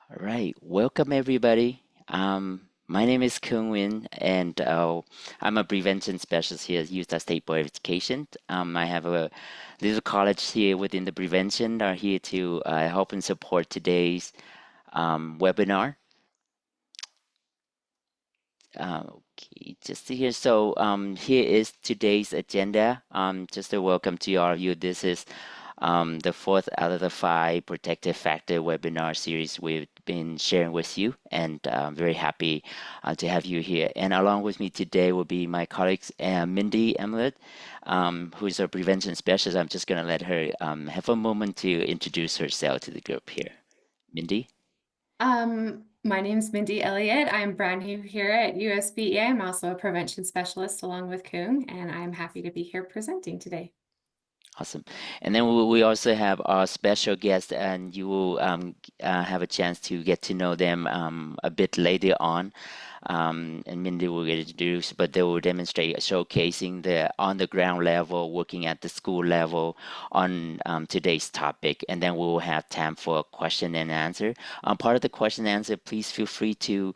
All right, welcome everybody. My name is Cuong and I'm a prevention specialist here at Utah State Board of Education. I have a little college here within the prevention are here to help and support today's webinar. Okay, just here. Here is today's agenda. Just a welcome to all of you. This is the fourth out of the five protective factor webinar series we've been sharing with you, and I'm very happy to have you here. And along with me today will be my colleagues, Mindy Emlet, who's a prevention specialist. I'm just going to let her have a moment to introduce herself to the group here. Mindy? My name's Mindy Elliott. I'm brand new here at USBEA. I'm also a prevention specialist along with Kuhn, and I'm happy to be here presenting today. Awesome. And then we also have our special guest, and you will have a chance to get to know them a bit later on. And Mindy will get introduced, but they will demonstrate showcasing the on the ground level, working at the school level on today's topic. And then we will have time for a question and answer. Part of the question and answer, please feel free to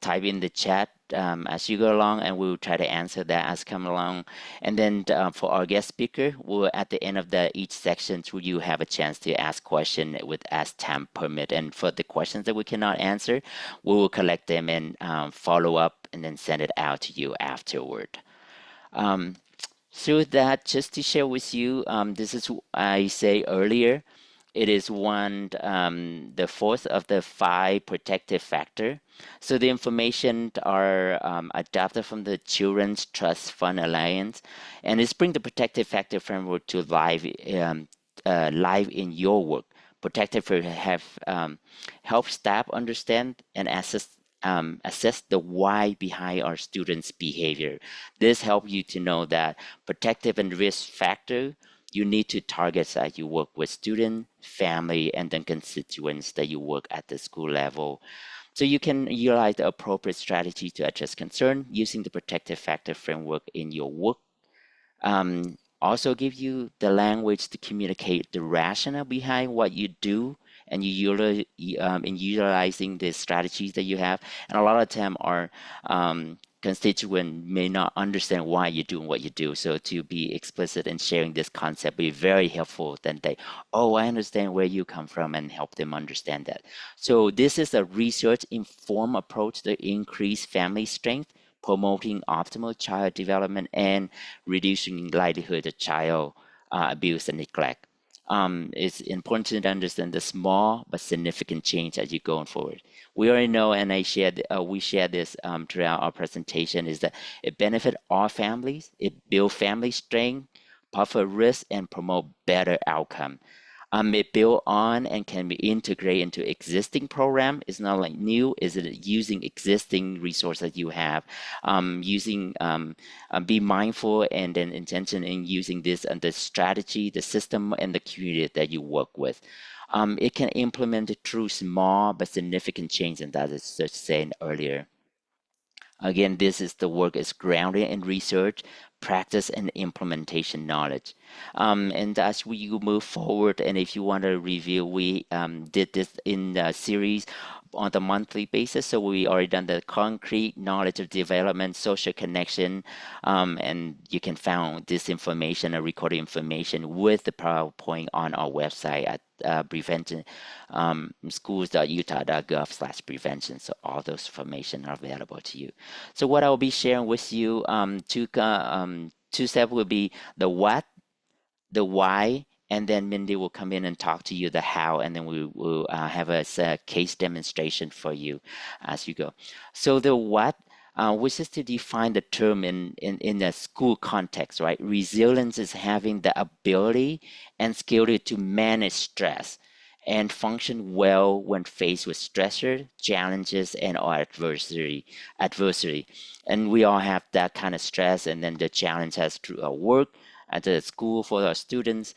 type in the chat as you go along, and we'll try to answer that as come along. And then for our guest speaker, we'll at the end of each section, you have a chance to ask question with as time permit. And for the questions that we cannot answer, we will collect them and follow up and then send it out to you afterward. Um, so with that, just to share with you, this is I say earlier, it is the fourth of the five protective factor. So the information are adapted from the Children's Trust Fund Alliance, and it's bring the protective factor framework to live in your work. Protective factor have help staff understand and assess the why behind our students' behavior. This helps you to know that protective and risk factor you need to target as you work with student, family, and then constituents that you work at the school level. So you can utilize the appropriate strategy to address concern using the protective factor framework in your work. Also give you the language to communicate the rationale behind what you do and in utilizing the strategies that you have. And a lot of time our constituent may not understand why you're doing what you do. So to be explicit in sharing this concept be very helpful. Then they, oh, I understand where you come from and help them understand that. So this is a research informed approach to increase family strength, promoting optimal child development and reducing likelihood of child abuse and neglect. It's important to understand the small but significant change as you're going forward. We already know, and we shared this throughout our presentation, is that it benefits all families, it builds family strength, buffer risk, and promote better outcome. It built on and can be integrated into existing program. It's not like new. Is it using existing resources you have? Be mindful and then intention in using this and the strategy, the system, and the community that you work with. It can implement it through small but significant change, and that is just saying earlier. Again, this is the work is grounded in research, practice, and implementation knowledge. And as we move forward, and if you want to review, we did this in a series on the monthly basis. So we already done the concrete knowledge of development, social connection, and you can find this information, a recorded information with the PowerPoint on our website at prevention schools.utah.gov/prevention. So all those information are available to you. So what I'll be sharing with you, two steps will be the what, the why, and then Mindy will come in and talk to you the how, and then we will have a case demonstration for you as you go. So the what, which is to define the term in the school context, right? Resilience is having the ability and skill to manage stress and function well when faced with stressor, challenges, and or adversity. And we all have that kind of stress, and then the challenge has to work at the school for our students,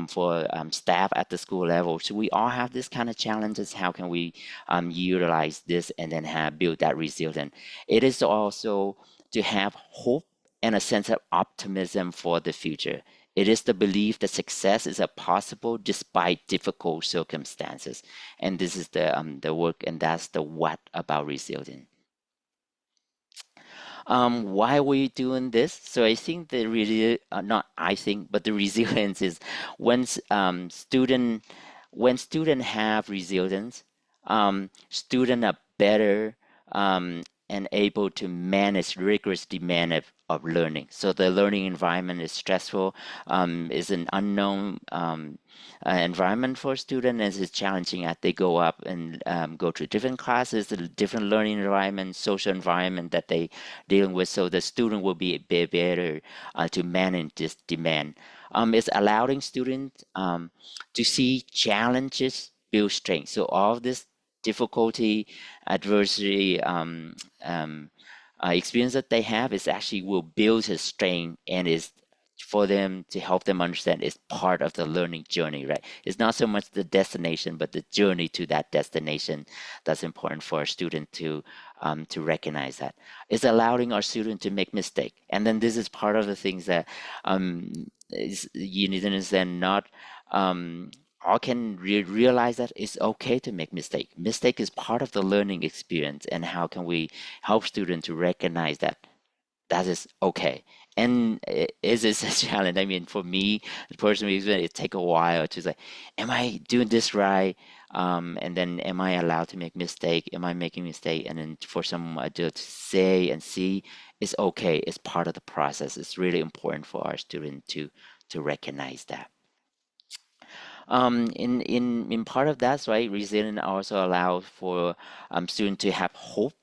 for staff at the school level. So we all have this kind of challenges. How can we utilize this and then build that resilience? It is also to have hope and a sense of optimism for the future. It is the belief that success is a possible despite difficult circumstances. And this is the work, and that's the what about resilience. Why are we doing this? So I think the really not I think, but the resilience is when student when student have resilience, student are better and able to manage rigorous demand of learning. So the learning environment is stressful, is an unknown environment for students, and it's challenging as they go up and go to different classes, the different learning environment, social environment that they dealing with. So the student will be better to manage this demand. It's allowing students to see challenges build strength. So all this difficulty, adversity, experience that they have is actually will build his strength and is for them to help them understand it's part of the learning journey, right? It's not so much the destination, but the journey to that destination that's important for a student to recognize that. It's allowing our student to make mistake. And then this is part of the things that you need to understand not all can realize that it's okay to make mistake. Mistake is part of the learning experience, and how can we help students to recognize that that is okay. And is this a challenge? I mean, for me personally, it take a while to say, am I doing this right? And then am I allowed to make mistake? Am I making mistake? And then for some adult to say and see, it's okay. It's part of the process. It's really important for our student to recognize that. In part of that, right, resilience also allows for students to have hope,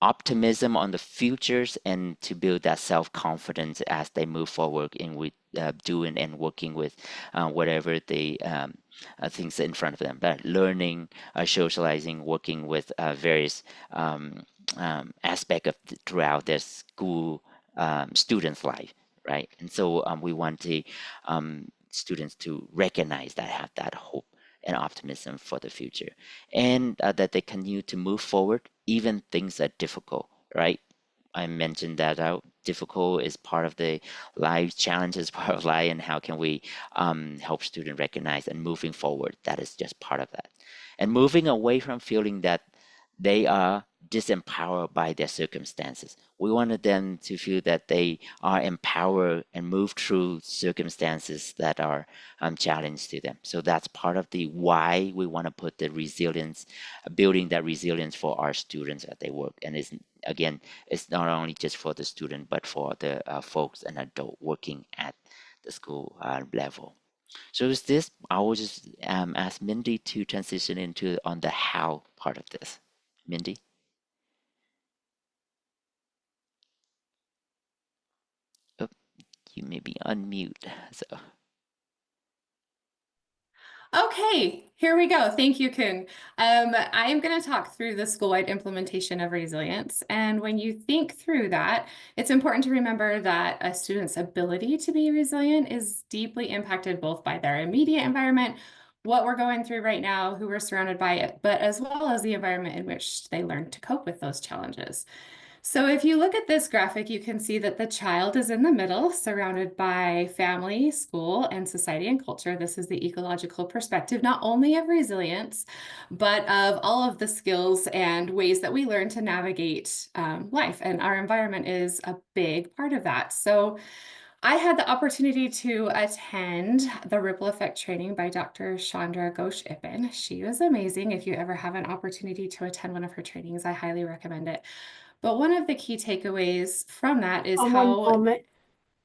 optimism on the futures, and to build that self-confidence as they move forward in with doing and working with whatever the things in front of them. But learning, socializing, working with various aspect of throughout their school students' life, right? And so we want the students to recognize that, have that hope and optimism for the future, and that they continue to move forward even things are difficult, right? I mentioned that difficult is part of the life challenges, part of life, and how can we help students recognize and moving forward? That is just part of that, and moving away from feeling that they are disempowered by their circumstances. We wanted them to feel that they are empowered and move through circumstances that are challenged to them. So that's part of the why we want to put the resilience, building that resilience for our students as they work. And it's again, it's not only just for the student, but for the folks and adult working at the school level. So with this, I will just ask Mindy to transition into on the how part of this. Mindy? Oh, you may be unmute. So, Okay, here we go. Thank you, Cuong. I am going to talk through the school-wide implementation of resilience. And when you think through that, it's important to remember that a student's ability to be resilient is deeply impacted both by their immediate environment, what we're going through right now, who we're surrounded by it, but as well as the environment in which they learn to cope with those challenges. So if you look at this graphic, you can see that the child is in the middle, surrounded by family, school, and society and culture. This is the ecological perspective, not only of resilience, but of all of the skills and ways that we learn to navigate life. And our environment is a big part of that. So I had the opportunity to attend the Ripple Effect training by Dr. Chandra Ghosh-Ippen. She was amazing. If you ever have an opportunity to attend one of her trainings, I highly recommend it. But one of the key takeaways from that is One how, moment.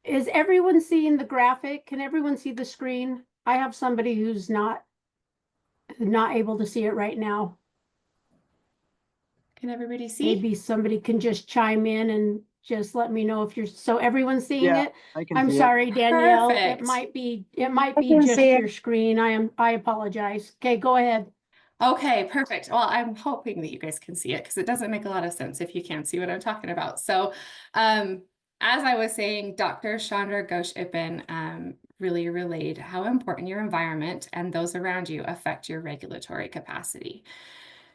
Is everyone seeing the graphic? Can everyone see the screen? I have somebody who's not able to see it right now. can everybody see? Maybe somebody can just chime in and just let me know if you're, so everyone's seeing Yeah, it? I can I'm see it. sorry, Danielle. It Perfect. might be I can just see it. your screen. I apologize. Okay, go ahead. Okay, perfect. Well, I'm hoping that you guys can see it because it doesn't make a lot of sense if you can't see what I'm talking about. So, as I was saying, Dr. Chandra Ghosh-Ippen really relayed how important your environment and those around you affect your regulatory capacity.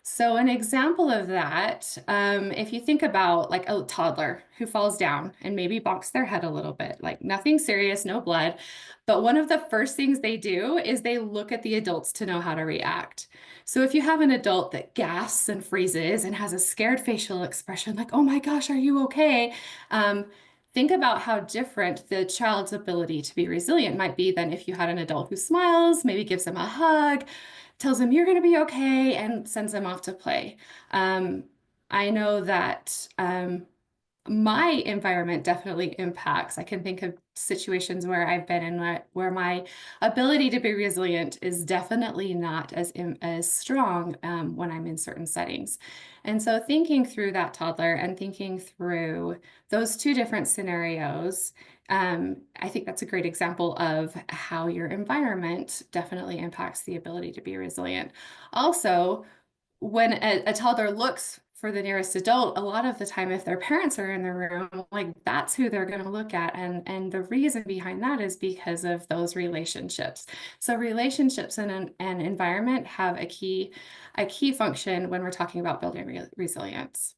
So an example of that, if you think about like a toddler who falls down and maybe bonks their head a little bit, like nothing serious, no blood, but one of the first things they do is they look at the adults to know how to react. So if you have an adult that gasps and freezes and has a scared facial expression, like, oh my gosh, are you okay? Think about how different the child's ability to be resilient might be than if you had an adult who smiles, maybe gives them a hug, tells them you're going to be okay, and sends them off to play. Um, I know that my environment definitely impacts. I can think of situations where I've been in where my ability to be resilient is definitely not as strong when I'm in certain settings. And so thinking through that toddler and thinking through those two different scenarios, I think that's a great example of how your environment definitely impacts the ability to be resilient. Also, when a toddler looks for the nearest adult, a lot of the time, if their parents are in the room, like that's who they're going to look at. And the reason behind that is because of those relationships. So relationships and an environment have a key function when we're talking about building resilience.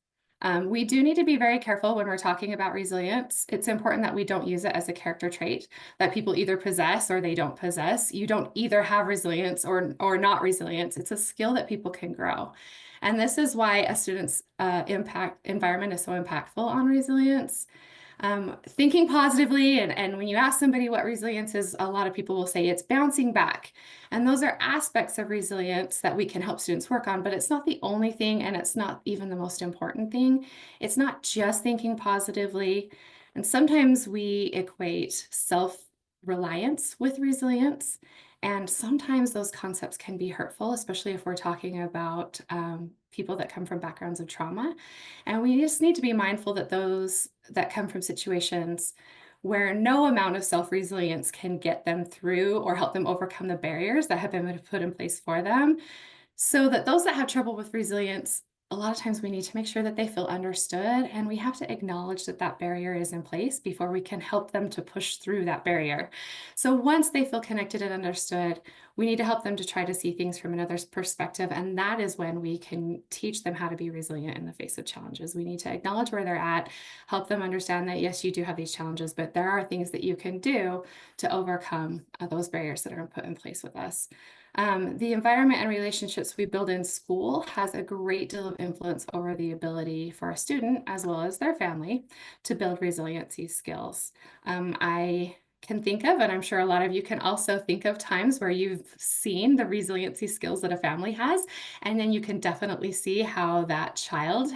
We do need to be very careful when we're talking about resilience. It's important that we don't use it as a character trait that people either possess or they don't possess. You don't either have resilience or not resilience. It's a skill that people can grow. And this is why a student's impact environment is so impactful on resilience. Thinking positively, and when you ask somebody what resilience is, a lot of people will say it's bouncing back. And those are aspects of resilience that we can help students work on, but it's not the only thing, and it's not even the most important thing. It's not just thinking positively. And sometimes we equate self-reliance with resilience. And sometimes those concepts can be hurtful, especially if we're talking about people that come from backgrounds of trauma. And we just need to be mindful that those that come from situations where no amount of self-resilience can get them through or help them overcome the barriers that have been put in place for them. So that those that have trouble with resilience, a lot of times we need to make sure that they feel understood, and we have to acknowledge that that barrier is in place before we can help them to push through that barrier. So once they feel connected and understood, we need to help them to try to see things from another's perspective, and that is when we can teach them how to be resilient in the face of challenges. We need to acknowledge where they're at, help them understand that yes, you do have these challenges, but there are things that you can do to overcome those barriers that are put in place with us. The environment and relationships we build in school has a great deal of influence over the ability for a student, as well as their family, to build resiliency skills. I can think of, and I'm sure a lot of you can also think of times where you've seen the resiliency skills that a family has, and then you can definitely see how that child,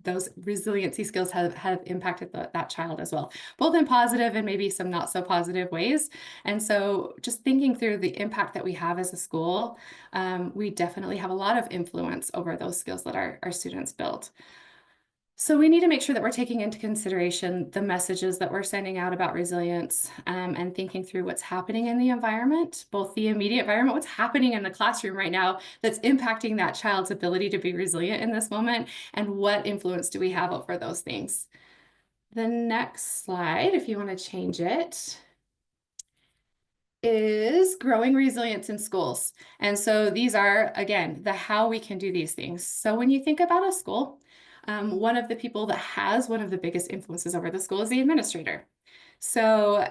those resiliency skills have impacted that child as well, both in positive and maybe some not so positive ways. And so just thinking through the impact that we have as a school, we definitely have a lot of influence over those skills that our students build. So we need to make sure that we're taking into consideration the messages that we're sending out about resilience, and thinking through what's happening in the environment, both the immediate environment, what's happening in the classroom right now that's impacting that child's ability to be resilient in this moment, and what influence do we have over those things. The next slide, if you want to change it, is growing resilience in schools. And so these are, again, the how we can do these things. So when you think about a school, one of the people that has one of the biggest influences over the school is the administrator. So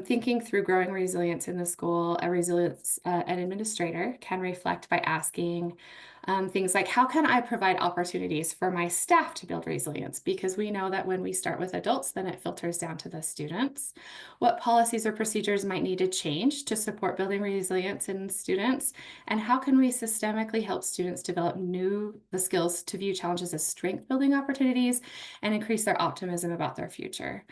thinking through growing resilience in the school, an administrator can reflect by asking things like, how can I provide opportunities for my staff to build resilience? Because we know that when we start with adults, then it filters down to the students. What policies or procedures might need to change to support building resilience in students? And how can we systemically help students develop the skills to view challenges as strength building opportunities and increase their optimism about their future?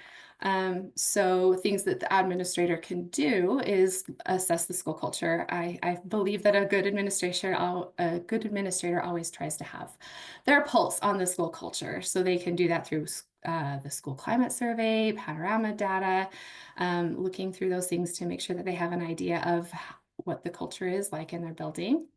So things that the administrator can do is assess the school culture. I believe that a good administrator always tries to have their pulse on the school culture. So they can do that through the school climate survey, panorama data, looking through those things to make sure that they have an idea of what the culture is like in their building.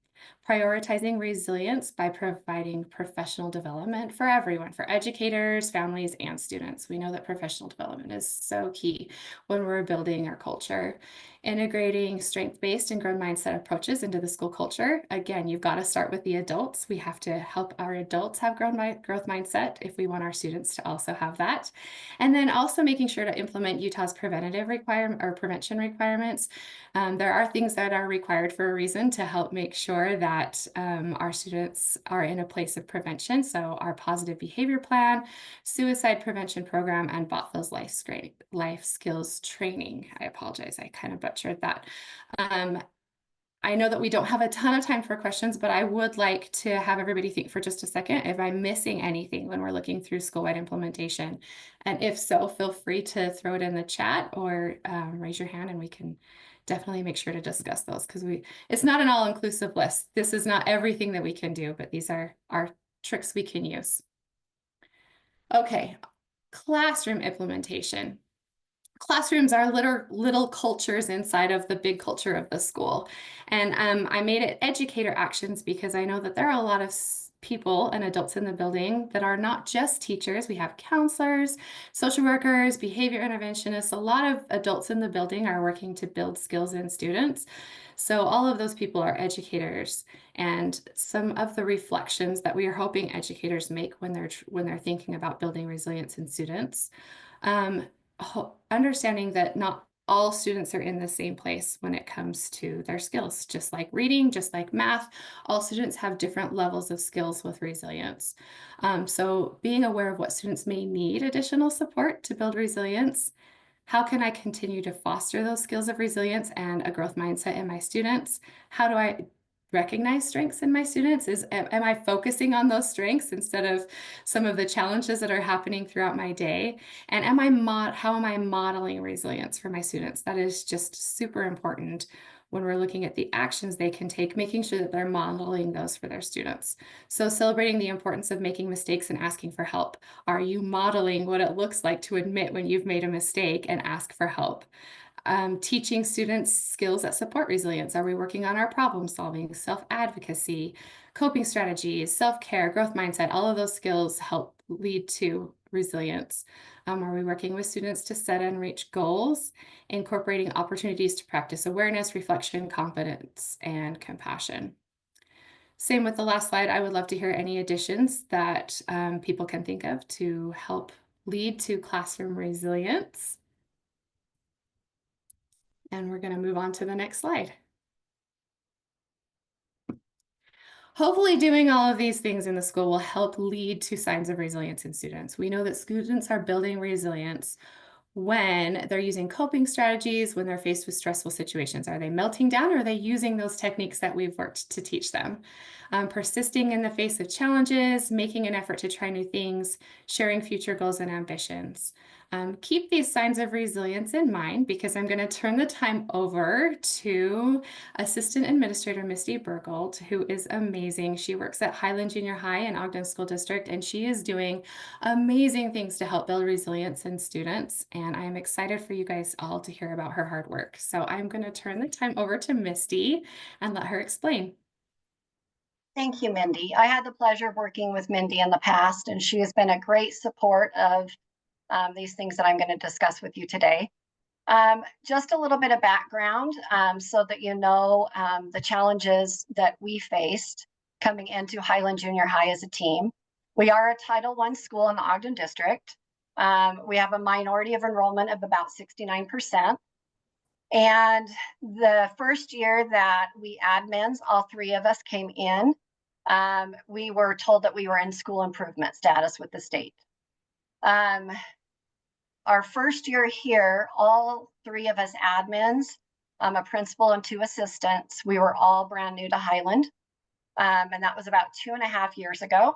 Prioritizing resilience by providing professional development for everyone, for educators, families, and students. We know that professional development is so key when we're building our culture. integrating strength-based and growth mindset approaches into the school culture. Again, you've got to start with the adults. We have to help our adults have growth mindset if we want our students to also have that. And then also making sure to implement Utah's preventative prevention requirements. There are things that are required for a reason to help make sure that our students are in a place of prevention. So our positive behavior plan, suicide prevention program, and Bothell's life skills training. I apologize, I kind of butchered that. I know that we don't have a ton of time for questions, but I would like to have everybody think for just a second if I'm missing anything when we're looking through school-wide implementation. And if so, feel free to throw it in the chat or raise your hand and we can definitely make sure to discuss those, because it's not an all-inclusive list. This is not everything that we can do, but these are tricks we can use. Okay, classroom implementation. Classrooms are little cultures inside of the big culture of the school. And I made it educator actions because I know that there are a lot of people and adults in the building that are not just teachers. We have counselors, social workers, behavior interventionists. A lot of adults in the building are working to build skills in students. So all of those people are educators, and some of the reflections that we are hoping educators make when they're thinking about building resilience in students. Understanding that not all students are in the same place when it comes to their skills, just like reading, just like math, all students have different levels of skills with resilience. So being aware of what students may need additional support to build resilience. How can I continue to foster those skills of resilience and a growth mindset in my students? How do I recognize strengths in my students? Am I focusing on those strengths instead of some of the challenges that are happening throughout my day? And how am I modeling resilience for my students? That is just super important when we're looking at the actions they can take, making sure that they're modeling those for their students. So celebrating the importance of making mistakes and asking for help. Are you modeling what it looks like to admit when you've made a mistake and ask for help? Teaching students skills that support resilience. Are we working on our problem solving, self-advocacy, coping strategies, self-care, growth mindset? All of those skills help lead to resilience. Are we working with students to set and reach goals, incorporating opportunities to practice awareness, reflection, confidence, and compassion? Same with the last slide. I would love to hear any additions that people can think of to help lead to classroom resilience. And we're going to move on to the next slide. Hopefully doing all of these things in the school will help lead to signs of resilience in students. We know that students are building resilience when they're using coping strategies, when they're faced with stressful situations. Are they melting down, or are they using those techniques that we've worked to teach them? Persisting in the face of challenges, making an effort to try new things, sharing future goals and ambitions. Keep these signs of resilience in mind, because I'm going to turn the time over to Assistant Administrator Misti Bergold, who is amazing. She works at Highland Junior High in Ogden School District, and she is doing amazing things to help build resilience in students. And I am excited for you guys all to hear about her hard work. So I'm going to turn the time over to Misti and let her explain. Thank you, Mindy. I had the pleasure of working with Mindy in the past, and she has been a great support of these things that I'm going to discuss with you today. Just a little bit of background so that you know the challenges that we faced coming into Highland Junior High as a team. We are a Title I school in the Ogden District. We have a minority of enrollment of about 69%. And the first year that we admins, all three of us came in, we were told that we were in school improvement status with the state. Our first year here, all three of us admins, a principal and two assistants, we were all brand new to Highland. And that was about 2.5 years ago.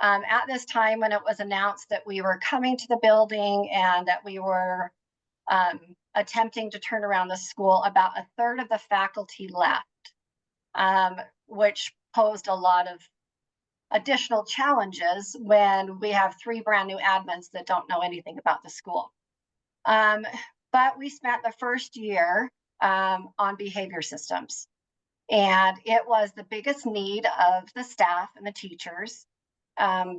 At this time, when it was announced that we were coming to the building and that we were attempting to turn around the school, about a third of the faculty left, which posed a lot of additional challenges when we have three brand new admins that don't know anything about the school. But we spent the first year on behavior systems, and it was the biggest need of the staff and the teachers,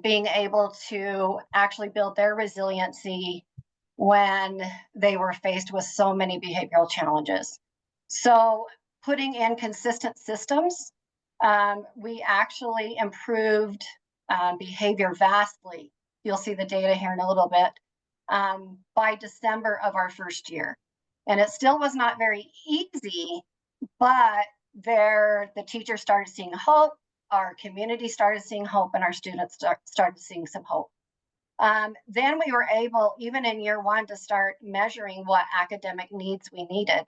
being able to actually build their resiliency when they were faced with so many behavioral challenges. So putting in consistent systems, we actually improved behavior vastly. You'll see the data here in a little bit, by December of our first year. And it still was not very easy, but the teachers started seeing hope, our community started seeing hope, and our students started seeing some hope. Then we were able, even in year one, to start measuring what academic needs we needed,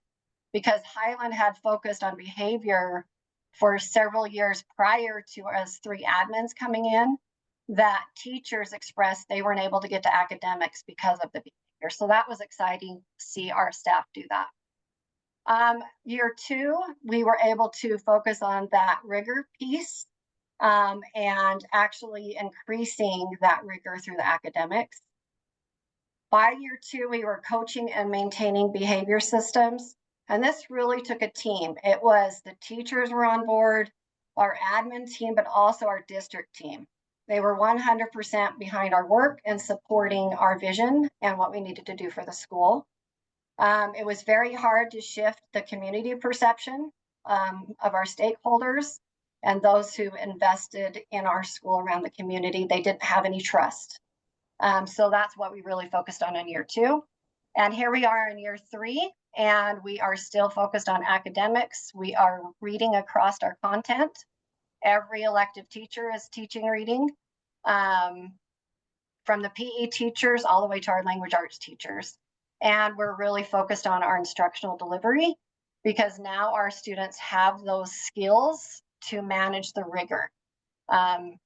because Highland had focused on behavior for several years prior to us 3 admins coming in, that teachers expressed they weren't able to get to academics because of the behavior. So that was exciting to see our staff do that. Year 2, we were able to focus on that rigor piece, and actually increasing that rigor through the academics. By year 2, we were coaching and maintaining behavior systems. And this really took a team. It was the teachers were on board, our admin team, but also our district team. They were 100% behind our work and supporting our vision and what we needed to do for the school. It was very hard to shift the community perception of our stakeholders and those who invested in our school around the community. They didn't have any trust. So that's what we really focused on in year 2. And here we are in year 3, and we are still focused on academics. We are reading across our content. Every elective teacher is teaching reading, from the PE teachers all the way to our language arts teachers. And we're really focused on our instructional delivery, because now our students have those skills to manage the rigor,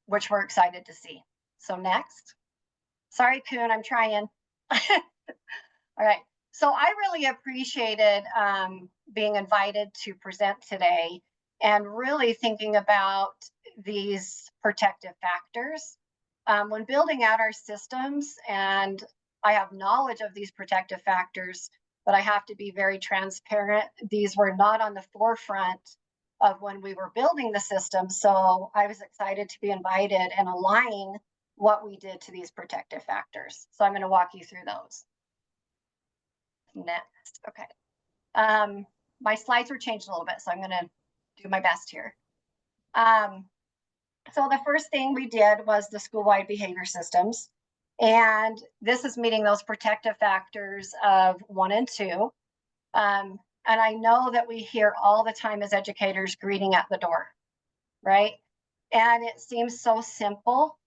which we're excited to see. So next. Sorry, Kuhn, I'm trying. All right. So I really appreciated being invited to present today and really thinking about these protective factors. When building out our systems, and I have knowledge of these protective factors, but I have to be very transparent. These were not on the forefront of when we were building the system. So I was excited to be invited and align what we did to these protective factors. So I'm going to walk you through those. Next. Okay. My slides were changed a little bit, so I'm going to do my best here. So the first thing we did was the school-wide behavior systems. And this is meeting those protective factors of 1 and 2. And I know that we hear all the time as educators greeting at the door, right? And it seems so simple,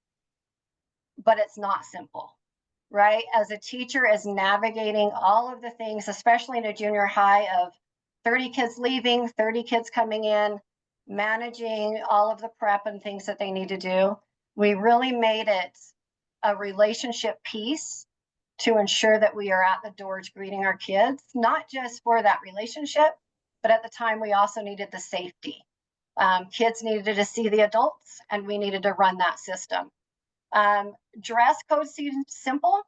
but it's not simple, right? As a teacher is navigating all of the things, especially in a junior high of 30 kids leaving, 30 kids coming in, managing all of the prep and things that they need to do. We really made it a relationship piece to ensure that we are at the doors greeting our kids, not just for that relationship, but at the time we also needed the safety. Kids needed to see the adults, and we needed to run that system. Dress code seems simple,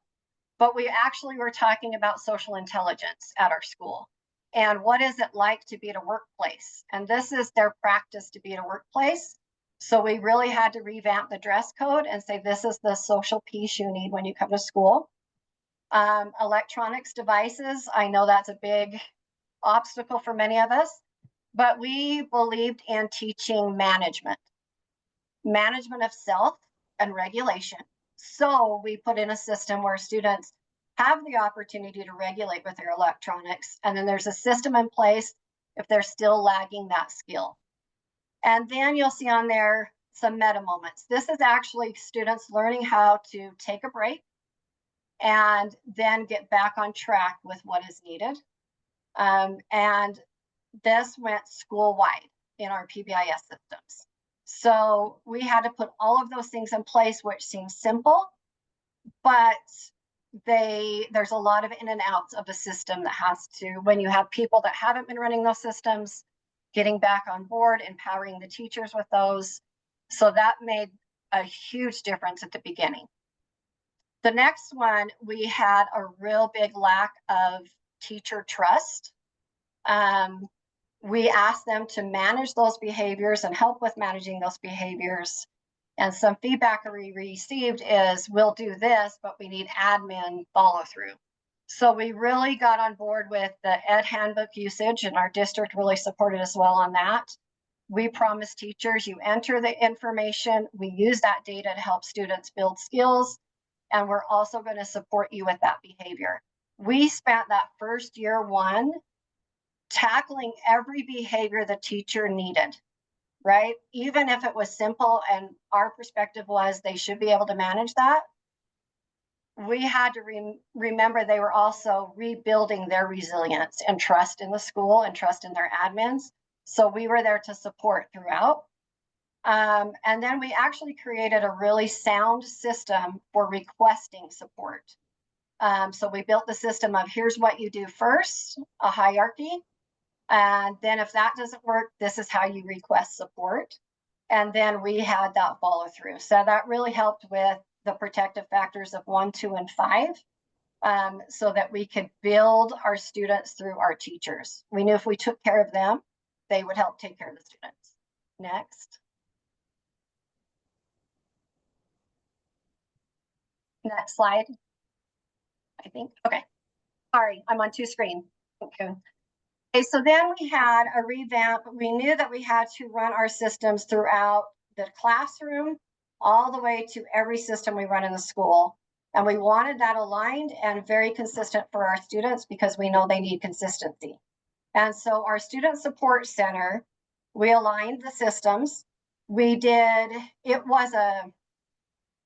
but we actually were talking about social intelligence at our school. And what is it like to be at a workplace? And this is their practice to be at a workplace. So we really had to revamp the dress code and say, this is the social piece you need when you come to school. Electronics devices, I know that's a big obstacle for many of us, but we believed in teaching management of self and regulation. So we put in a system where students have the opportunity to regulate with their electronics. And then there's a system in place if they're still lagging that skill. And then you'll see on there some meta moments. This is actually students learning how to take a break and then get back on track with what is needed. And this went school-wide in our PBIS systems. So we had to put all of those things in place, which seems simple, but there's a lot of in and outs of the system that has to, when you have people that haven't been running those systems, getting back on board, empowering the teachers with those. So that made a huge difference at the beginning. The next one, we had a real big lack of teacher trust. We asked them to manage those behaviors and help with managing those behaviors. And some feedback we received is, we'll do this, but we need admin follow through. So we really got on board with the Ed Handbook usage, and our district really supported us well on that. We promise teachers you enter the information, we use that data to help students build skills, and we're also going to support you with that behavior. We spent that first year one tackling every behavior the teacher needed, right? Even if it was simple, and our perspective was they should be able to manage that. We had to remember they were also rebuilding their resilience and trust in the school and trust in their admins. So we were there to support throughout. And then we actually created a really sound system for requesting support. So we built the system of here's what you do first, a hierarchy. And then if that doesn't work, this is how you request support. And then we had that follow through. So that really helped with the protective factors of 1, 2, and 5, so that we could build our students through our teachers. We knew if we took care of them, they would help take care of the students. Next. Next slide. I think, okay. Sorry, I'm on 2 screens. Okay. Okay, so then we had a revamp. We knew that we had to run our systems throughout the classroom, all the way to every system we run in the school. And we wanted that aligned and very consistent for our students because we know they need consistency. And so our student support center, we aligned the systems. We did, it was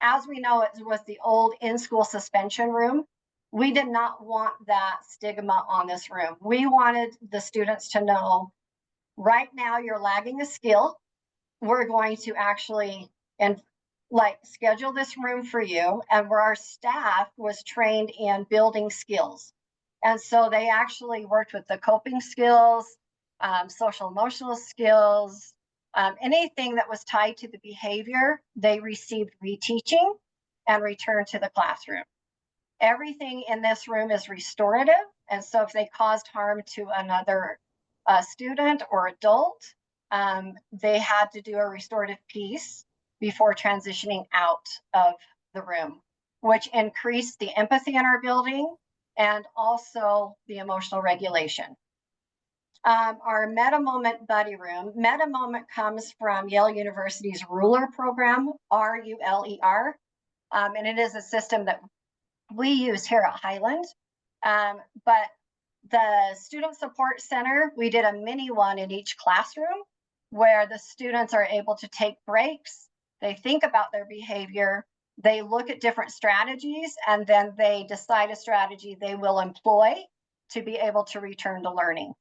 as we know, it was the old in-school suspension room. We did not want that stigma on this room. We wanted the students to know, right now you're lagging a skill. We're going to actually schedule this room for you, and where our staff was trained in building skills. And so they actually worked with the coping skills, social emotional skills, anything that was tied to the behavior, they received reteaching and returned to the classroom. Everything in this room is restorative. And so if they caused harm to another student or adult, they had to do a restorative piece before transitioning out of the room, which increased the empathy in our building and also the emotional regulation. Our Meta Moment Buddy Room. Meta Moment comes from Yale University's Ruler program, RULER, and it is a system that we use here at Highland. But the Student Support Center, we did a mini one in each classroom where the students are able to take breaks, they think about their behavior, they look at different strategies, and then they decide a strategy they will employ to be able to return to learning.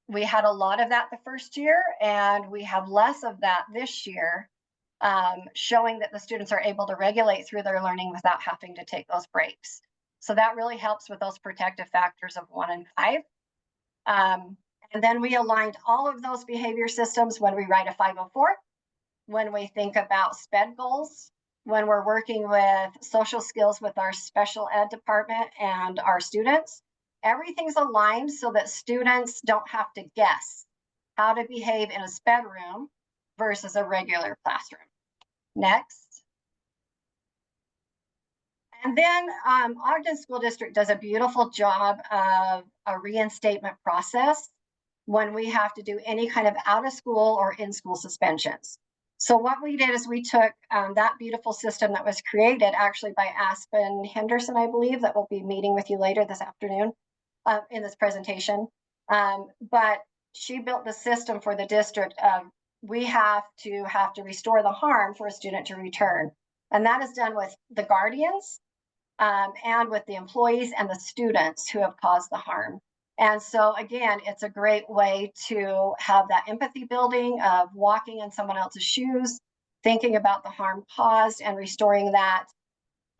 We had a lot of that the first year, and we have less of that this year, showing that the students are able to regulate through their learning without having to take those breaks. So that really helps with those protective factors of 1 and 5. And then we aligned all of those behavior systems when we write a 504, when we think about SPED goals, when we're working with social skills with our special ed department and our students. Everything's aligned so that students don't have to guess how to behave in a SPED room versus a regular classroom. Next. And then Ogden School District does a beautiful job of a reinstatement process when we have to do any kind of out of school or in school suspensions. So what we did is we took that beautiful system that was created actually by Aspen Henderson, I believe, that will be meeting with you later this afternoon in this presentation. But she built the system for the district of we have to restore the harm for a student to return. And that is done with the guardians and with the employees and the students who have caused the harm. And so again, it's a great way to have that empathy building of walking in someone else's shoes, thinking about the harm caused and restoring that.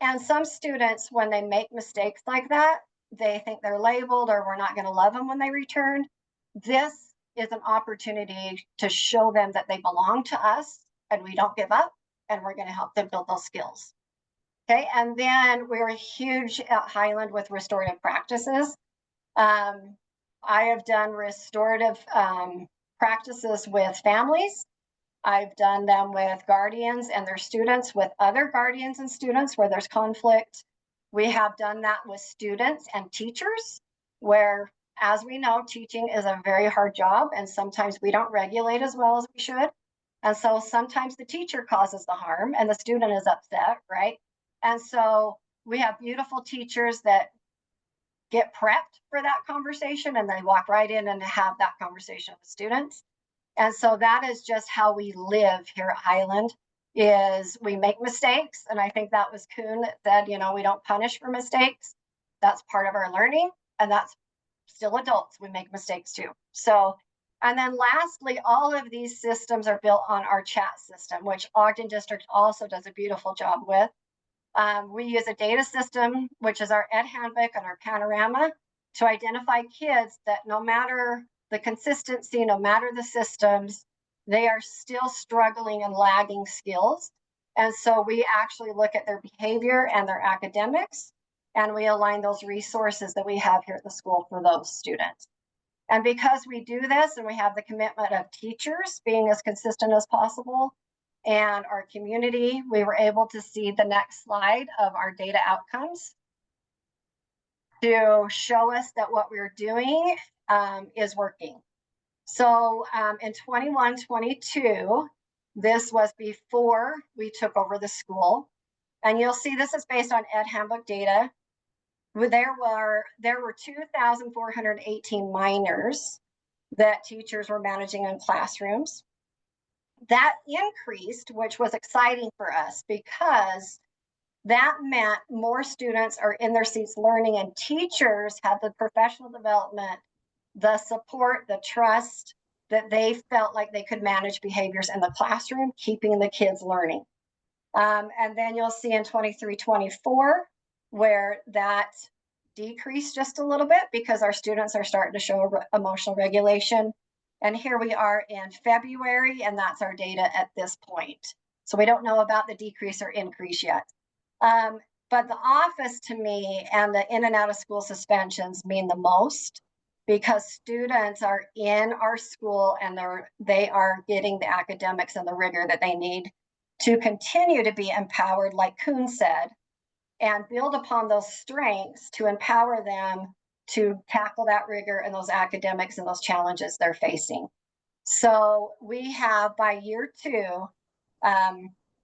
And some students, when they make mistakes like that, they think they're labeled or we're not going to love them when they return. This is an opportunity to show them that they belong to us and we don't give up, and we're going to help them build those skills. Okay, and then we're huge at Highland with restorative practices. I have done restorative practices with families. I've done them with guardians and their students, with other guardians and students where there's conflict. We have done that with students and teachers, where, as we know, teaching is a very hard job, and sometimes we don't regulate as well as we should. And so sometimes the teacher causes the harm and the student is upset, right? And so we have beautiful teachers that get prepped for that conversation and they walk right in and have that conversation with students. And so that is just how we live here at Highland, is we make mistakes. And I think that was Kuhn that said, you know, we don't punish for mistakes. That's part of our learning, and that's still adults. We make mistakes too. So, and then lastly, all of these systems are built on our chat system, which Ogden District also does a beautiful job with. We use a data system, which is our Ed Handbook and our Panorama, to identify kids that no matter the consistency, no matter the systems, they are still struggling and lagging skills. And so we actually look at their behavior and their academics, and we align those resources that we have here at the school for those students. And because we do this and we have the commitment of teachers being as consistent as possible and our community, we were able to see the next slide of our data outcomes to show us that what we're doing is working. So in 21-22, this was before we took over the school. And you'll see this is based on Ed Handbook data. There were 2,418 minors that teachers were managing in classrooms. That increased, which was exciting for us, because that meant more students are in their seats learning, and teachers have the professional development, the support, the trust that they felt like they could manage behaviors in the classroom, keeping the kids learning. And then you'll see in 23-24 where that decreased just a little bit, because our students are starting to show emotional regulation. And here we are in February, and that's our data at this point. So we don't know about the decrease or increase yet. But the office to me and the in and out of school suspensions mean the most, because students are in our school and they are getting the academics and the rigor that they need to continue to be empowered, like Kuhn said, and build upon those strengths to empower them to tackle that rigor and those academics and those challenges they're facing. So we have, by year 2,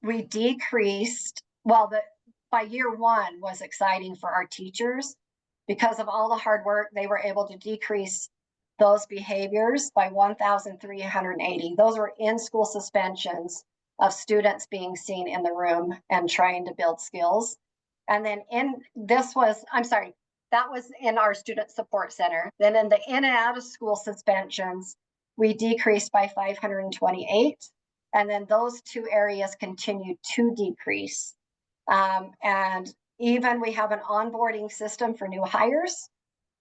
we decreased, by year 1 was exciting for our teachers. Because of all the hard work, they were able to decrease those behaviors by 1,380. Those were in-school suspensions of students being seen in the room and trying to build skills. And then that was in our student support center. Then in the in and out of school suspensions, we decreased by 528. And then those 2 areas continued to decrease. And even we have an onboarding system for new hires.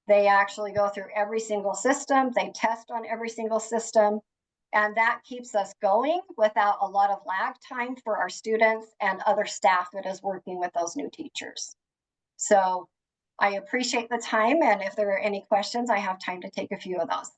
They actually go through every single system. They test on every single system. And that keeps us going without a lot of lag time for our students and other staff that is working with those new teachers. So I appreciate the time. And if there are any questions, I have time to take a few of those.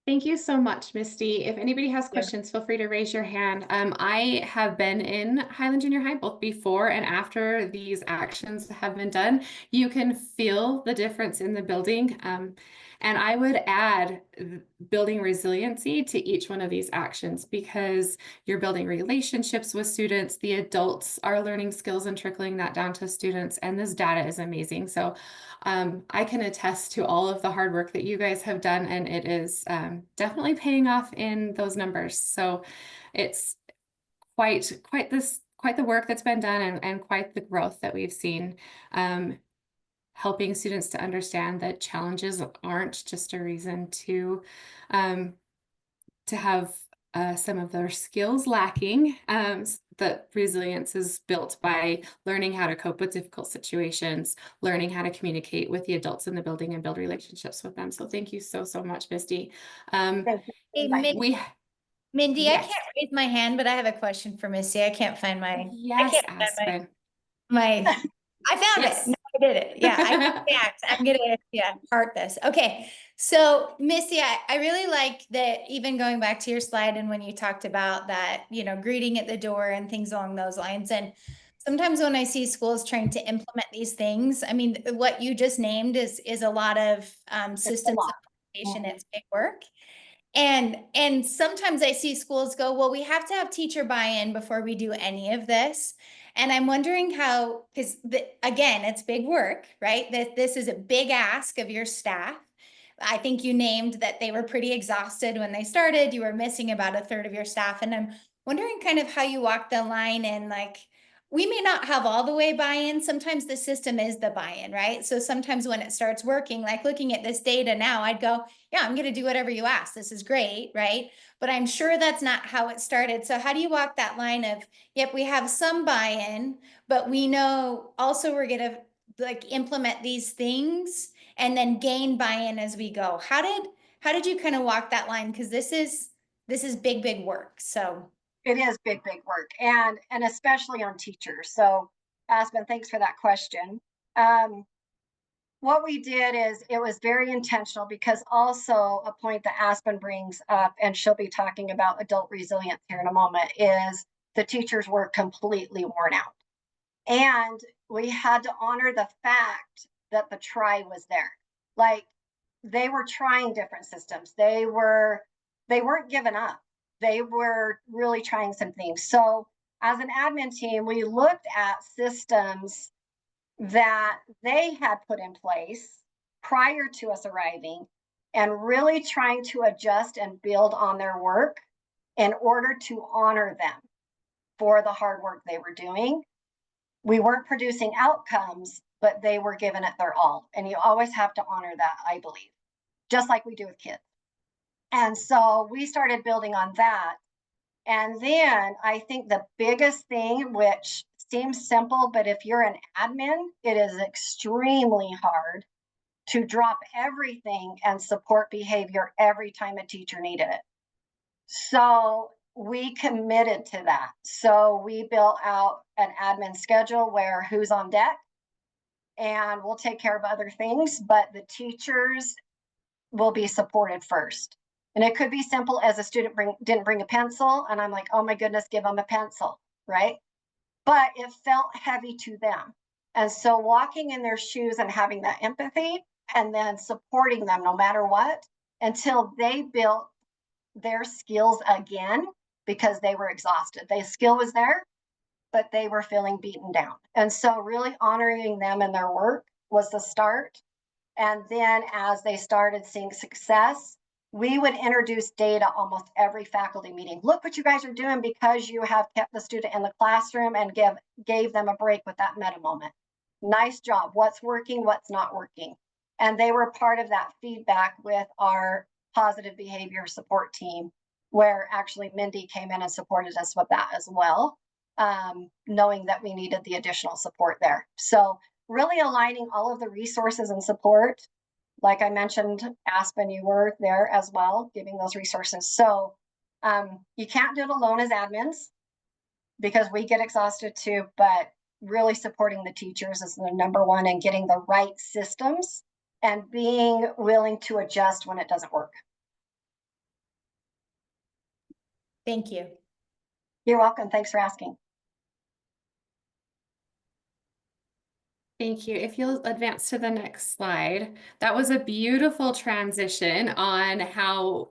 Thank you so much, Misty. If anybody has questions, feel free to raise your hand. I have been in Highland Junior High both before and after these actions have been done. You can feel the difference in the building. And I would add building resiliency to each one of these actions, because you're building relationships with students. The adults are learning skills and trickling that down to students. And this data is amazing. So I can attest to all of the hard work that you guys have done, and it is definitely paying off in those numbers. So it's quite the work that's been done, and quite the growth that we've seen, helping students to understand that challenges aren't just a reason to have some of their skills lacking. That resilience is built by learning how to cope with difficult situations, learning how to communicate with the adults in the building and build relationships with them. So thank you so much, Misty. Thank you. Hey, Mindy, I can't raise my hand, but I have a question for Misty. I can't find my. Yes, Aspen. I found it. No, I did it. Yeah, I can't. I'm gonna heart this. Okay. So Missy, I really like that, even going back to your slide and when you talked about that, greeting at the door and things along those lines. And sometimes when I see schools trying to implement these things, I mean, what you just named is a lot of systems lot. implementation. It's big work. And sometimes I see schools go, well, we have to have teacher buy-in before we do any of this. And I'm wondering how, because again, it's big work, right? That this is a big ask of your staff. I think you named that they were pretty exhausted when they started. You were missing about a third of your staff. And I'm wondering kind of how you walk the line, and like, we may not have all the way buy-in. Sometimes the system is the buy-in, right? So sometimes when it starts working, like looking at this data now, I'd go, yeah, I'm going to do whatever you ask. This is great, right? But I'm sure that's not how it started. So how do you walk that line of, yep, we have some buy-in, but we know also we're going to like implement these things and then gain buy-in as we go. How did you kind of walk that line? Because this is big work. So It is big work, and especially on teachers. So Aspen, thanks for that question. What we did is, it was very intentional, because also a point that Aspen brings up, and she'll be talking about adult resilience here in a moment, is the teachers were completely worn out. And we had to honor the fact that the try was there. Like, they were trying different systems. They weren't giving up. They were really trying some things. So as an admin team, we looked at systems that they had put in place prior to us arriving, and really trying to adjust and build on their work in order to honor them for the hard work they were doing. We weren't producing outcomes, but they were giving it their all. And you always have to honor that, I believe, just like we do with kids. And so we started building on that. And then I think the biggest thing, which seems simple, but if you're an admin, it is extremely hard to drop everything and support behavior every time a teacher needed it. So we committed to that. So we built out an admin schedule where who's on deck, and we'll take care of other things, but the teachers will be supported first. And it could be simple as a student didn't bring a pencil, and I'm like, oh my goodness, give them a pencil, right? But it felt heavy to them. And so walking in their shoes and having that empathy, and then supporting them no matter what, until they built their skills again, because they were exhausted. The skill was there, but they were feeling beaten down. And so really honoring them and their work was the start. And then as they started seeing success, we would introduce data almost every faculty meeting. Look what you guys are doing, because you have kept the student in the classroom, and gave them a break with that meta moment. Nice job. What's working, what's not working. And they were part of that feedback with our positive behavior support team, where actually Mindy came in and supported us with that as well, knowing that we needed the additional support there. So really aligning all of the resources and support. Like I mentioned, Aspen, you were there as well, giving those resources. So you can't do it alone as admins, because we get exhausted too, but really supporting the teachers is the number one, and getting the right systems and being willing to adjust when it doesn't work. thank you. You're welcome. Thanks for asking. Thank you. If you'll advance to the next slide, that was a beautiful transition on how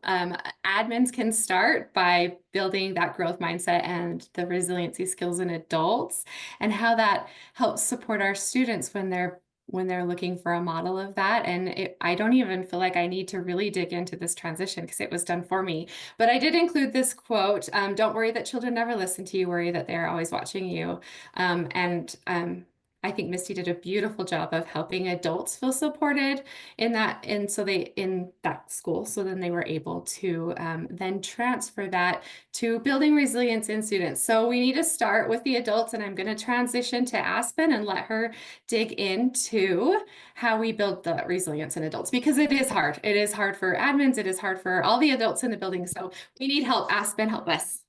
admins can start by building that growth mindset and the resiliency skills in adults, and how that helps support our students when they're looking for a model of that. And I don't even feel like I need to really dig into this transition, because it was done for me. But I did include this quote, don't worry that children never listen to you, worry that they're always watching you. I think Misti did a beautiful job of helping adults feel supported in that, in that school. So then they were able to then transfer that to building resilience in students. So we need to start with the adults, and I'm going to transition to Aspen and let her dig into how we build the resilience in adults, because it is hard. It is hard for admins. It is hard for all the adults in the building. So we need help. Aspen, help us.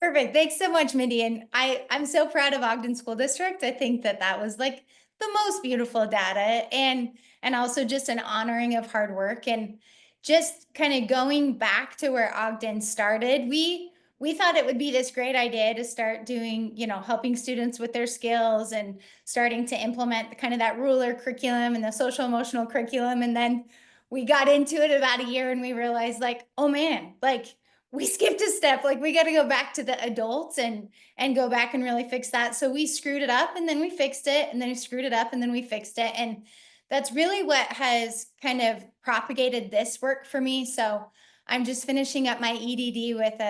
Perfect. Thanks so much, Mindy. And I'm so proud of Ogden School District. I think that was like the most beautiful data, and also just an honoring of hard work. And just kind of going back to where Ogden started, we thought it would be this great idea to start doing, you know, helping students with their skills and starting to implement kind of that ruler curriculum and the social emotional curriculum. And then we got into it about a year and we realized, like, oh man, like we skipped a step, like we got to go back to the adults and go back and really fix that. So we screwed it up and then we fixed it, and then we screwed it up and then we fixed it. And that's really what has kind of propagated this work for me. So I'm just finishing up my EDD with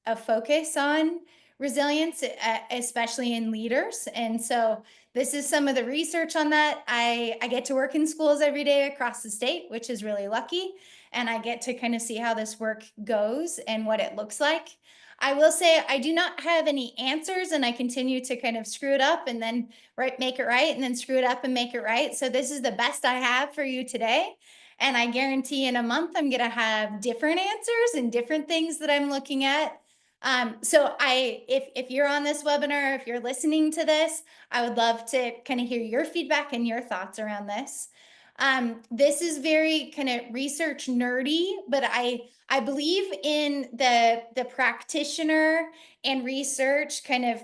a focus on resilience, especially in leaders. And so this is some of the research on that. I get to work in schools every day across the state, which is really lucky. And I get to kind of see how this work goes and what it looks like. I will say I do not have any answers, and I continue to kind of screw it up and then make it right, and then screw it up and make it right. So this is the best I have for you today. And I guarantee in a month, I'm going to have different answers and different things that I'm looking at. So if you're on this webinar, if you're listening to this, I would love to kind of hear your feedback and your thoughts around this. This is very kind of research nerdy, but I believe in the practitioner and research kind of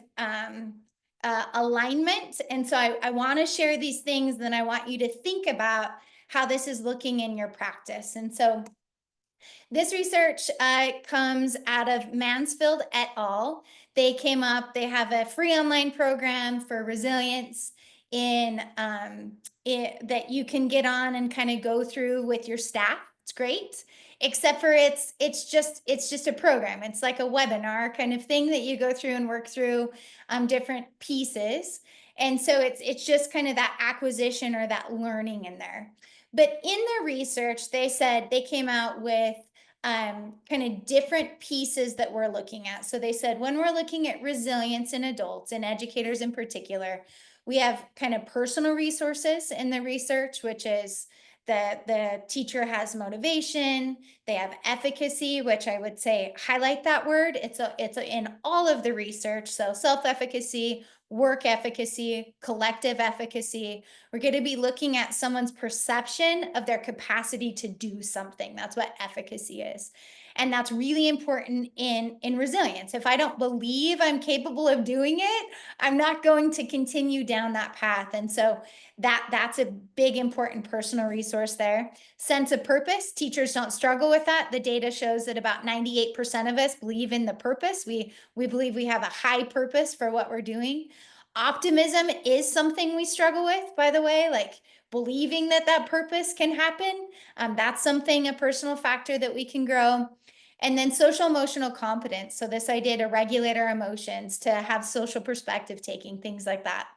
alignment. And so I want to share these things, then I want you to think about how this is looking in your practice. And so this research comes out of Mansfield et al. They have a free online program for resilience that you can get on and kind of go through with your staff. It's great, except for it's just a program. It's like a webinar kind of thing that you go through and work through different pieces. And so it's just kind of that acquisition or that learning in there. But in their research, they said they came out with kind of different pieces that we're looking at. So they said, when we're looking at resilience in adults and educators in particular, we have kind of personal resources in the research, which is the teacher has motivation, they have efficacy, which I would say highlight that word. It's in all of the research. So self-efficacy, work efficacy, collective efficacy. We're going to be looking at someone's perception of their capacity to do something. That's what efficacy is. And that's really important in resilience. If I don't believe I'm capable of doing it, I'm not going to continue down that path. And so that's a big, important personal resource there. Sense of purpose. Teachers don't struggle with that. The data shows that about 98% of us believe in the purpose. We believe we have a high purpose for what we're doing. Optimism is something we struggle with, by the way, like believing that purpose can happen. That's something, a personal factor that we can grow. And then social emotional competence. So this idea to regulate our emotions, to have social perspective taking, things like that.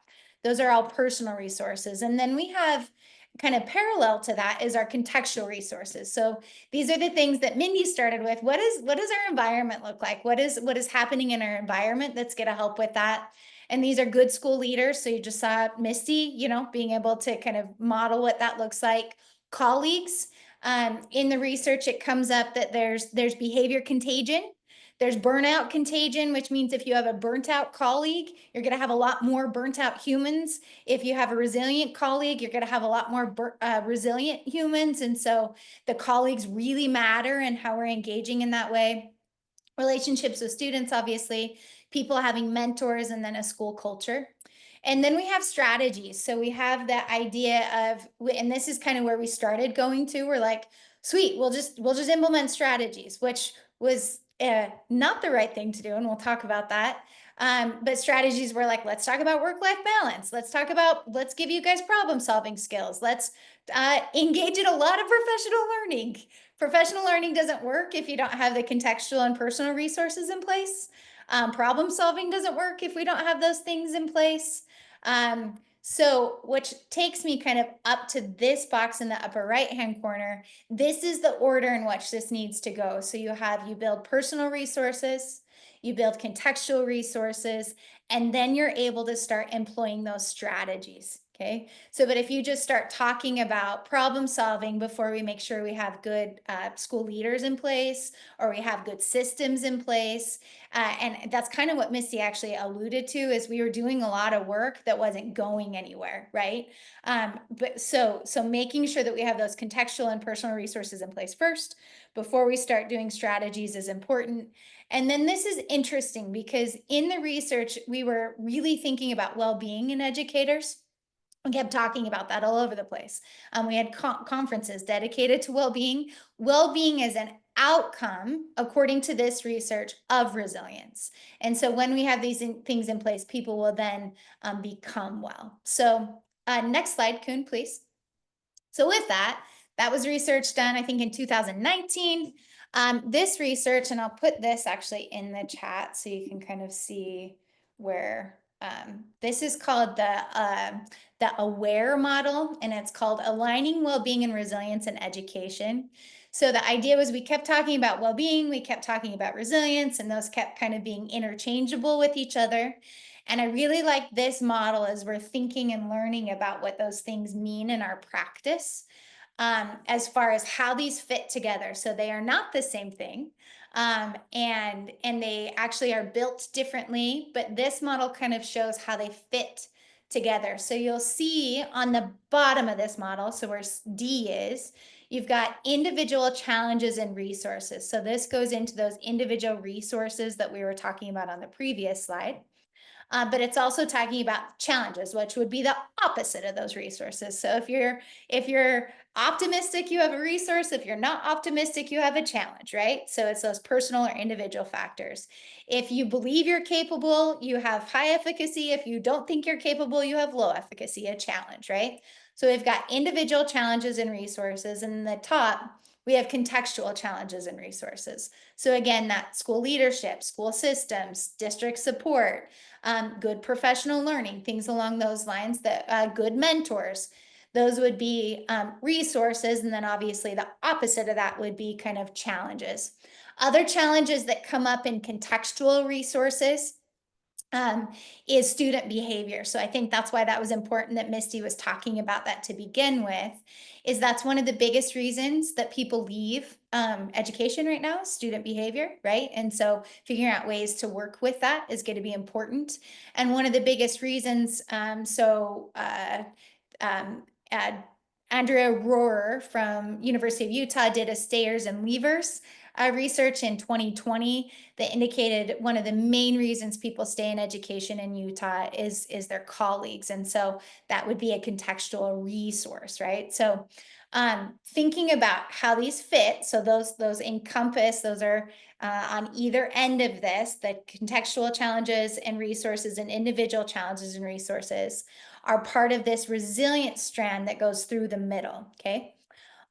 Those are all personal resources. And then we have kind of parallel to that is our contextual resources. So these are the things that Mindy started with. What does our environment look like? What is happening in our environment that's going to help with that? And these are good school leaders. So you just saw Misti, you know, being able to kind of model what that looks like. Colleagues. In the research, it comes up that there's behavior contagion. There's burnout contagion, which means if you have a burnt out colleague, you're going to have a lot more burnt out humans. If you have a resilient colleague, you're going to have a lot more resilient humans. And so the colleagues really matter and how we're engaging in that way. Relationships with students, obviously, people having mentors, and then a school culture. And then we have strategies. So we have the idea of, and this is kind of where we started going to, we're like, sweet, we'll just implement strategies, which was not the right thing to do. And we'll talk about that. But strategies were like, let's talk about work-life balance. Let's give you guys problem-solving skills. Let's engage in a lot of professional learning. Professional learning doesn't work if you don't have the contextual and personal resources in place. Problem solving doesn't work if we don't have those things in place. So which takes me kind of up to this box in the upper right-hand corner. This is the order in which this needs to go. So you build personal resources, you build contextual resources, and then you're able to start employing those strategies. okay? So, but if you just start talking about problem solving before we make sure we have good school leaders in place, or we have good systems in place, and that's kind of what Misti actually alluded to, is we were doing a lot of work that wasn't going anywhere, right? But so making sure that we have those contextual and personal resources in place first before we start doing strategies is important. And then this is interesting because in the research, we were really thinking about well-being in educators. We kept talking about that all over the place. We had conferences dedicated to well-being. Well-being is an outcome, according to this research, of resilience. And so when we have these things in place, people will then become well. So next slide, Kuhn, please. So with that, that was research done, I think, in 2019. This research, and I'll put this actually in the chat so you can kind of see where this is called the AWARE model, and it's called Aligning Wellbeing and Resilience in Education. So the idea was we kept talking about well-being, we kept talking about resilience, and those kept kind of being interchangeable with each other. And I really like this model as we're thinking and learning about what those things mean in our practice, as far as how these fit together. So they are not the same thing. And they actually are built differently, but this model kind of shows how they fit together. So you'll see on the bottom of this model, so where D is, you've got individual challenges and resources. So this goes into those individual resources that we were talking about on the previous slide. But it's also talking about challenges, which would be the opposite of those resources. So if you're optimistic, you have a resource. If you're not optimistic, you have a challenge, right? So it's those personal or individual factors. If you believe you're capable, you have high efficacy. If you don't think you're capable, you have low efficacy, a challenge, right? So we've got individual challenges and resources, and in the top, we have contextual challenges and resources. So again, that school leadership, school systems, district support, good professional learning, things along those lines, that good mentors, those would be resources. And then obviously the opposite of that would be kind of challenges. Other challenges that come up in contextual resources is student behavior. So I think that's why that was important that Misti was talking about that to begin with, is that's one of the biggest reasons that people leave education right now, student behavior, right? And so figuring out ways to work with that is going to be important. And one of the biggest reasons, Andrea Rohrer from University of Utah did a stayers and leavers research in 2020 that indicated one of the main reasons people stay in education in Utah is their colleagues. And so that would be a contextual resource, right? So thinking about how these fit, so those encompass, those are on either end of this, the contextual challenges and resources and individual challenges and resources are part of this resilience strand that goes through the middle, okay?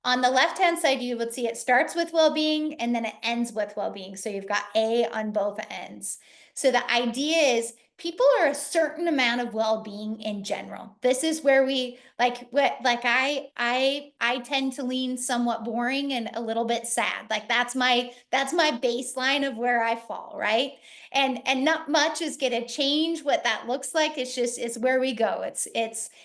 On the left-hand side, you would see it starts with well-being and then it ends with well-being. So you've got A on both ends. So the idea is people are a certain amount of well-being in general. This is where we I tend to lean somewhat boring and a little bit sad. Like that's my baseline of where I fall, right? And not much is going to change what that looks like. It's where we go. It's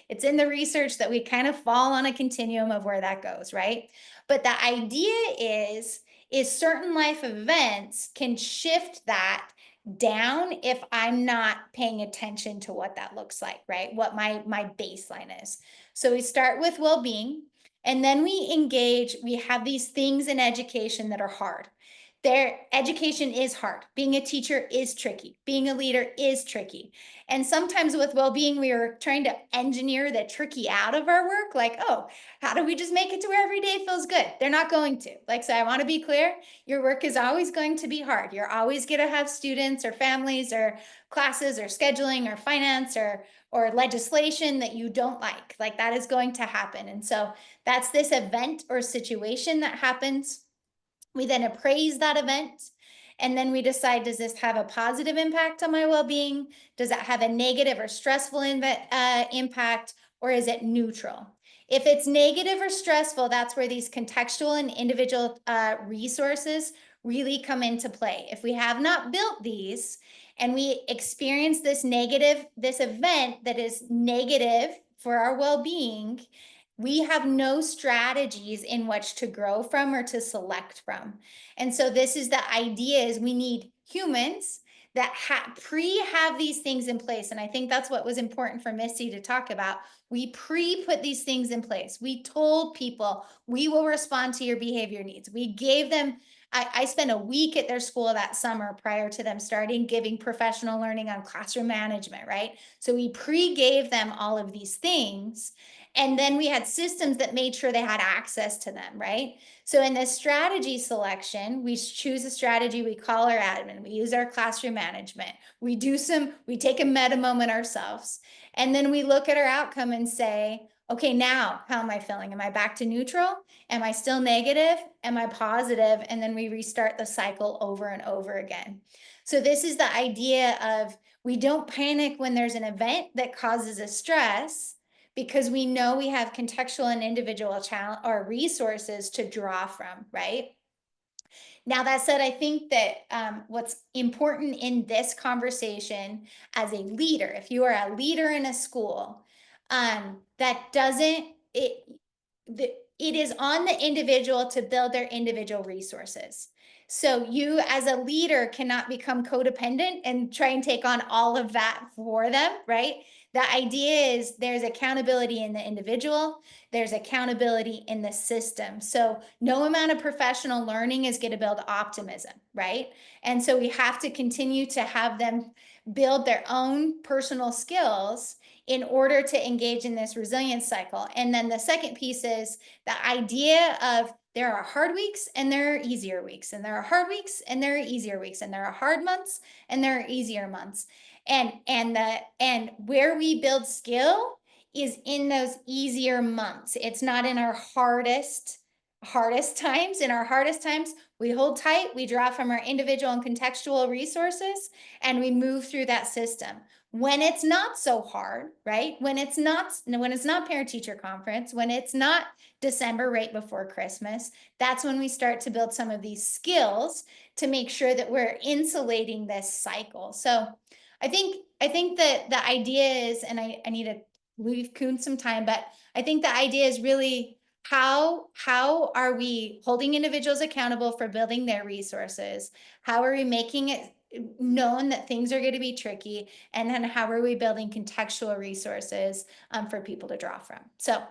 in the research that we kind of fall on a continuum of where that goes, right? But the idea is certain life events can shift that down if I'm not paying attention to what that looks like, right? What my baseline is. So we start with well-being, and then we engage. We have these things in education that are hard. Their education is hard. Being a teacher is tricky. Being a leader is tricky. And sometimes with well-being, we are trying to engineer the tricky out of our work. Like, oh, how do we just make it to where every day feels good? They're not going to. Like, so I want to be clear, your work is always going to be hard. You're always going to have students or families or classes or scheduling or finance or legislation that you don't like. Like that is going to happen. And so that's this event or situation that happens. We then appraise that event, and then we decide, does this have a positive impact on my well-being? Does it have a negative or stressful impact, or is it neutral? If it's negative or stressful, that's where these contextual and individual resources really come into play. If we have not built these, and we experience this event that is negative for our well-being, we have no strategies in which to grow from or to select from. And so this is the idea, is we need humans that have these things in place. And I think that's what was important for Misti to talk about. We put these things in place. We told people, we will respond to your behavior needs. We gave them, I spent a week at their school that summer prior to them starting, giving professional learning on classroom management, right? So we gave them all of these things. And then we had systems that made sure they had access to them, right? So in this strategy selection, we choose a strategy, we call our admin, we use our classroom management, we take a meta moment ourselves, and then we look at our outcome and say, okay, now how am I feeling? Am I back to neutral? Am I still negative? Am I positive? And then we restart the cycle over and over again. So this is the idea of, we don't panic when there's an event that causes a stress, because we know we have contextual and individual challenge or resources to draw from, right? Now, that said, I think that what's important in this conversation as a leader, if you are a leader in a school, that doesn't, it is on the individual to build their individual resources. So you as a leader cannot become codependent and try and take on all of that for them, right? The idea is there's accountability in the individual, there's accountability in the system. So no amount of professional learning is going to build optimism, right? And so we have to continue to have them build their own personal skills in order to engage in this resilience cycle. And then the second piece is the idea of, there are hard weeks and there are easier weeks, and there are hard weeks and there are easier weeks, and there are hard months and there are easier months. And where we build skill is in those easier months. It's not in our hardest times. In our hardest times, we hold tight, we draw from our individual and contextual resources, and we move through that system. When it's not so hard, right? When it's not parent-teacher conference, when it's not December right before Christmas, that's when we start to build some of these skills to make sure that we're insulating this cycle. So I think that the idea is, and I need to leave Kuhn some time, but I think the idea is really, how are we holding individuals accountable for building their resources? How are we making it known that things are going to be tricky? And then how are we building contextual resources for people to draw from? So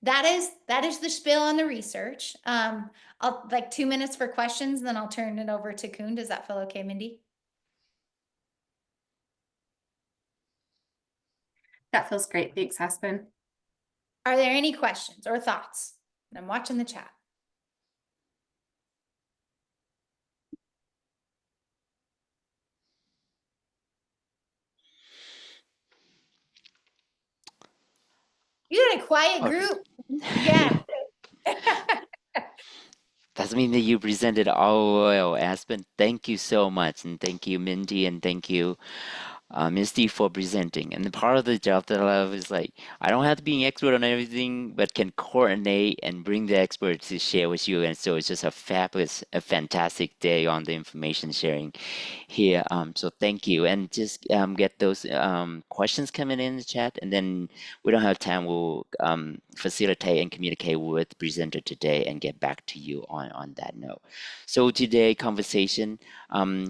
that is the spiel on the research. I'll like 2 minutes for questions, then I'll turn it over to Kuhn. Does that feel okay, Mindy? That feels great. Thanks, Aspen. Are there any questions or thoughts? And I'm watching the chat. You had a quiet group. Yeah. That means that you presented all well, Aspen. Thank you so much, and thank you, Mindy, and thank you, Misty, for presenting. And the part of the job that I love is like, I don't have to be an expert on everything, but can coordinate and bring the experts to share with you. And so it's just a fantastic day on the information sharing here. So thank you. And just get those questions coming in the chat. And then we don't have time. We'll facilitate and communicate with the presenter today and get back to you on that note. So today conversation,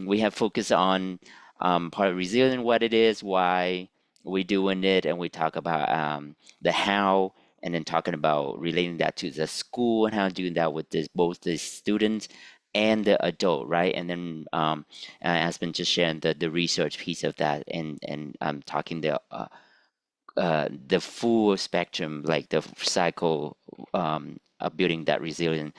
we have focused on part of resilient, what it is, why we're doing it, and we talk about the how, and then talking about relating that to the school and how doing that with both the students and the adult, right? And then Aspen just sharing the research piece of that, and talking the full spectrum, like the cycle of building that resilience.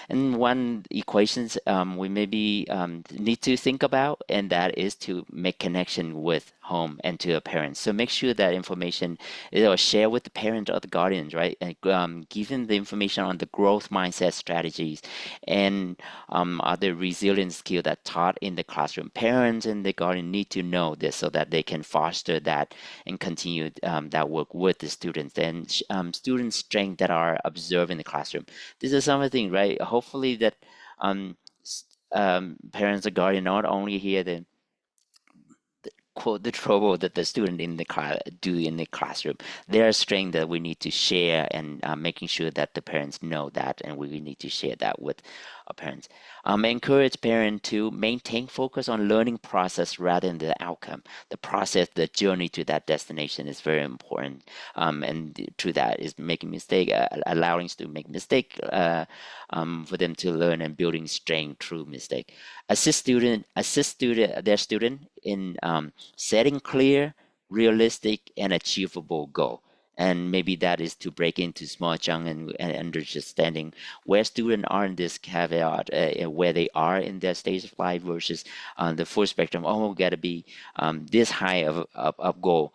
And one equations we maybe need to think about, and that is to make connection with home and to the parents. So make sure that information is share with the parent or the guardians, right? And give them the information on the growth mindset strategies and other resilience skill that taught in the classroom. Parents and the guardian need to know this so that they can foster that and continue that work with the students and student strength that are observed in the classroom. This is something, right? Hopefully that parents or guardian not only hear quote the trouble that the student in the class do in the classroom. There are strengths that we need to share, and making sure that the parents know that, and we need to share that with our parents. Encourage parents to maintain focus on learning process rather than the outcome. The process, the journey to that destination is very important. And through that is making mistake, allowing students to make mistake, for them to learn and building strength through mistake. Assist their student in setting clear, realistic, and achievable goal. And maybe that is to break into small chunk and understanding where students are in this caveat, where they are in their stage of life versus the full spectrum. Oh, we got to be this high of goal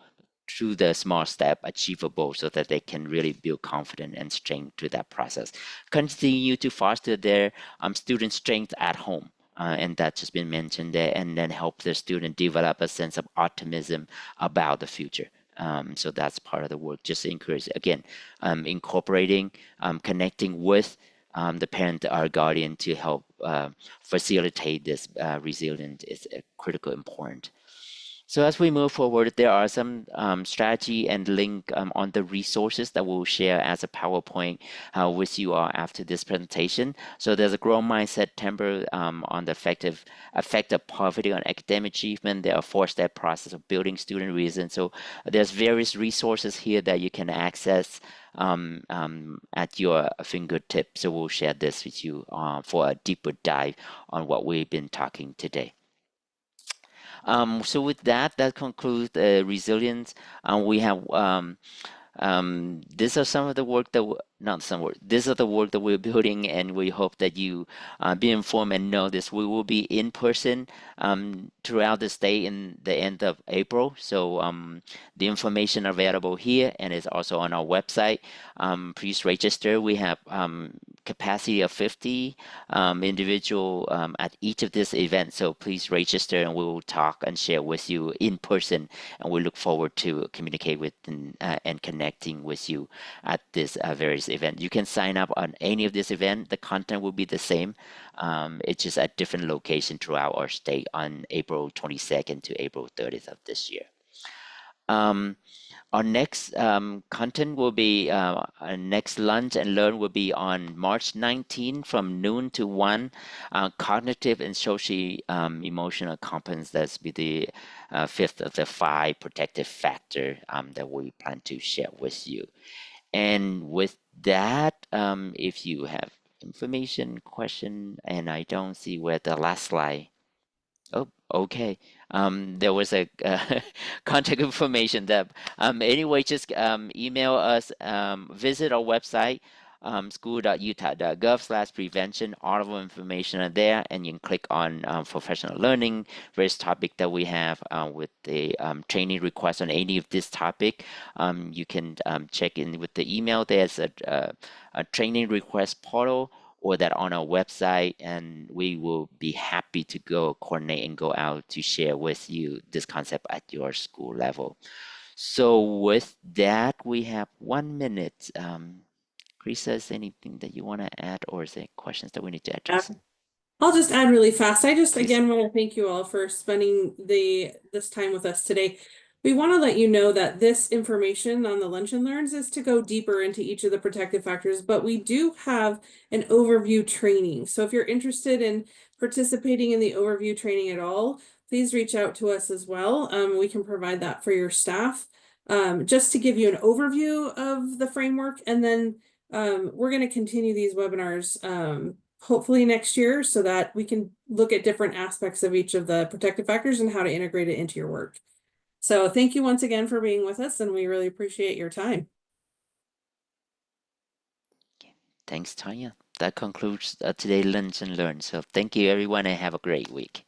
through the small step achievable so that they can really build confidence and strength to that process. Continue to foster their student strength at home. And that's just been mentioned there, and then help the student develop a sense of optimism about the future. So that's part of the work. Just encourage, again, incorporating, connecting with the parent or guardian to help facilitate this resilience is critical important. So as we move forward, there are some strategy and link on the resources that we'll share as a PowerPoint with you all after this presentation. So there's a growth mindset temper on the effect of poverty on academic achievement. There are 4-step process of building student resilience. So there's various resources here that you can access at your fingertips. So we'll share this with you for a deeper dive on what we've been talking today. So with that, that concludes resilience. We have these are some of the work that not some work. These are the work that we're building, and we hope that you be informed and know this. We will be in person throughout this day in the end of April. So the information available here and is also on our website. Please register. We have capacity of 50 individual at each of these events. So please register, and we will talk and share with you in person. And we look forward to communicate with and connecting with you at this various event. You can sign up on any of this event. The content will be the same. It's just at different location throughout our state on April 22nd to April 30th of this year. Our next content will be, our next lunch and learn will be on March 19 from noon to 1. Cognitive and social emotional competence, that's be the 5th of the 5 protective factor that we plan to share with you. And with that, if you have information, question, and I don't see where the last slide. Oh, okay. There was a contact information that anyway, just email us, visit our website, school.utah.gov/prevention. All of our information are there, and you can click on professional learning, various topic that we have with the training request on any of this topic. You can check in with the email. There's a training request portal, or that on our website, and we will be happy to go coordinate and go out to share with you this concept at your school level. So with that, we have 1 minute. Chris, is anything that you want to add, or is there questions that we need to address? I'll just add really fast. I just Please. again want to thank you all for spending this time with us today. We want to let you know that this information on the Lunch and Learns is to go deeper into each of the protective factors, but we do have an overview training. So if you're interested in participating in the overview training at all, please reach out to us as well. We can provide that for your staff, just to give you an overview of the framework. And then we're going to continue these webinars hopefully next year, so that we can look at different aspects of each of the protective factors and how to integrate it into your work. So thank you once again for being with us, and we really appreciate your time. Thanks, Tanya. That concludes today's Lunch and Learn. So thank you, everyone, and have a great week.